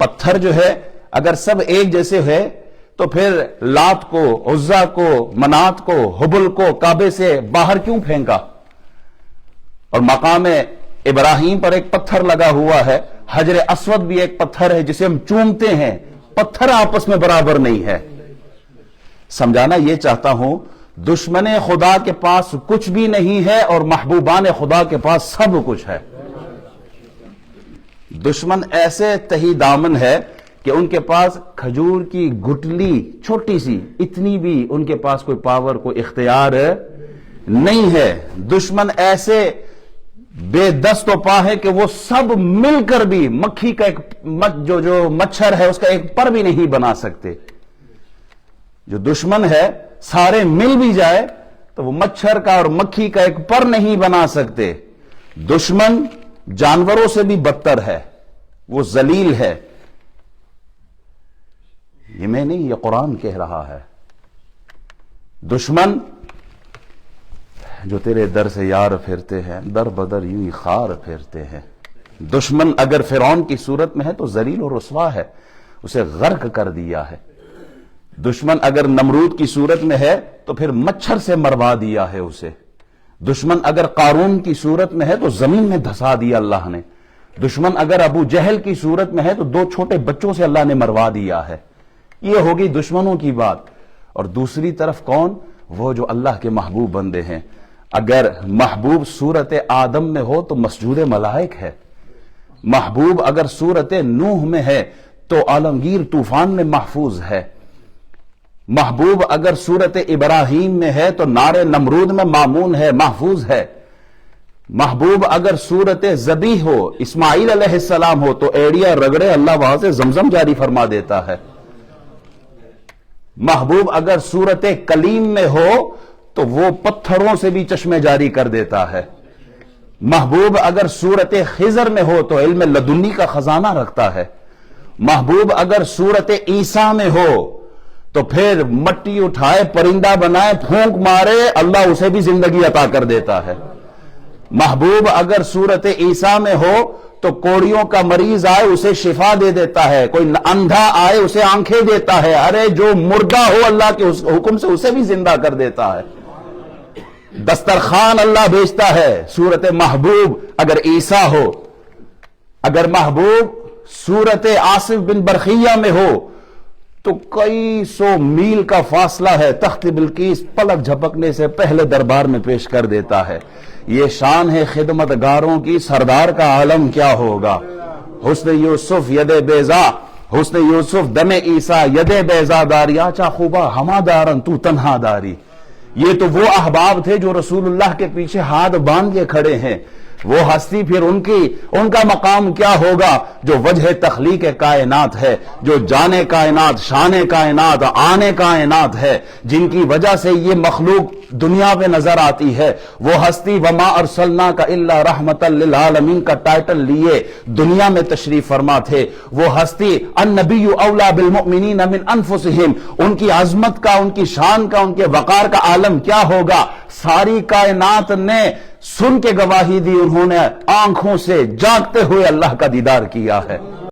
پتھر جو ہے اگر سب ایک جیسے ہے تو پھر لات کو، عزا کو، منات کو، حبل کو کعبے سے باہر کیوں پھینکا؟ اور مقام ابراہیم پر ایک پتھر لگا ہوا ہے، حجر اسود بھی ایک پتھر ہے جسے ہم چومتے ہیں، پتھر آپس میں برابر نہیں ہے۔ سمجھانا یہ چاہتا ہوں، دشمن خدا کے پاس کچھ بھی نہیں ہے اور محبوبان خدا کے پاس سب کچھ ہے۔ دشمن ایسے تہی دامن ہے کہ ان کے پاس کھجور کی گٹلی چھوٹی سی اتنی بھی ان کے پاس کوئی پاور، کوئی اختیار نہیں ہے۔ دشمن ایسے بے دست و پا ہے کہ وہ سب مل کر بھی مکھی کا ایک جو مچھر ہے اس کا ایک پر بھی نہیں بنا سکتے۔ جو دشمن ہے سارے مل بھی جائے تو وہ مچھر کا اور مکھی کا ایک پر نہیں بنا سکتے۔ دشمن جانوروں سے بھی بدتر ہے، وہ ذلیل ہے۔ یہ میں نہیں، یہ قرآن کہہ رہا ہے۔ دشمن جو تیرے در سے یار پھرتے ہیں، در بدر یوں ہی خار پھرتے ہیں۔ دشمن اگر فرعون کی صورت میں ہے تو ذلیل و رسوا ہے، اسے غرق کر دیا ہے۔ دشمن اگر نمرود کی صورت میں ہے تو پھر مچھر سے مروا دیا ہے اسے۔ دشمن اگر قارون کی صورت میں ہے تو زمین میں دھسا دیا اللہ نے۔ دشمن اگر ابو جہل کی صورت میں ہے تو 2 چھوٹے بچوں سے اللہ نے مروا دیا ہے۔ یہ ہوگی دشمنوں کی بات۔ اور دوسری طرف کون؟ وہ جو اللہ کے محبوب بندے ہیں۔ اگر محبوب صورت آدم میں ہو تو مسجود ملائک ہے۔ محبوب اگر صورت نوح میں ہے تو عالمگیر طوفان میں محفوظ ہے۔ محبوب اگر صورت ابراہیم میں ہے تو نار نمرود میں مامون ہے، محفوظ ہے۔ محبوب اگر صورت ذبیح ہو، اسماعیل علیہ السلام ہو تو ایڑیا رگڑے اللہ وہاں سے زمزم جاری فرما دیتا ہے۔ محبوب اگر صورت کلیم میں ہو تو وہ پتھروں سے بھی چشمے جاری کر دیتا ہے۔ محبوب اگر صورت خضر میں ہو تو علم لدنی کا خزانہ رکھتا ہے۔ محبوب اگر صورت عیسیٰ میں ہو تو پھر مٹی اٹھائے، پرندہ بنائے، پھونک مارے، اللہ اسے بھی زندگی عطا کر دیتا ہے۔ محبوب اگر صورت عیسیٰ میں ہو تو کوڑیوں کا مریض آئے اسے شفا دے دیتا ہے، کوئی اندھا آئے اسے آنکھیں دیتا ہے، ارے جو مردہ ہو اللہ کے حکم سے اسے بھی زندہ کر دیتا ہے۔ دسترخوان اللہ بھیجتا ہے صورت محبوب اگر عیسیٰ ہو۔ اگر محبوب صورت آصف بن برخیہ میں ہو تو کئی 100 میل کا فاصلہ ہے، تخت بلقیس پلک جھپکنے سے پہلے دربار میں پیش کر دیتا ہے۔ یہ شان ہے خدمتگاروں کی، سردار کا عالم کیا ہوگا۔ حسن یوسف ید بیضا، حسن یوسف دم عیسیٰ ید بیضا داری، آچا خوبا ہما دارن تو تنہا داری۔ یہ تو وہ احباب تھے جو رسول اللہ کے پیچھے ہاتھ باندھ کے کھڑے ہیں۔ وہ ہستی پھر ان کا مقام کیا ہوگا جو وجہ تخلیق کائنات ہے، جو جانے کائنات، شان کائنات، آنے کائنات ہے، جن کی وجہ سے یہ مخلوق دنیا پہ نظر آتی ہے۔ وہ ہستی وما ارسلناک الا رحمتا للعالمین کا ٹائٹل لیے دنیا میں تشریف فرما تھے۔ وہ ہستی النبی اولا بالمؤمنین من انفسہم، ان کی عظمت کا، ان کی شان کا، ان کے وقار کا عالم کیا ہوگا۔ ساری کائنات نے سن کے گواہی دی، انہوں نے آنکھوں سے جاگتے ہوئے اللہ کا دیدار کیا ہے۔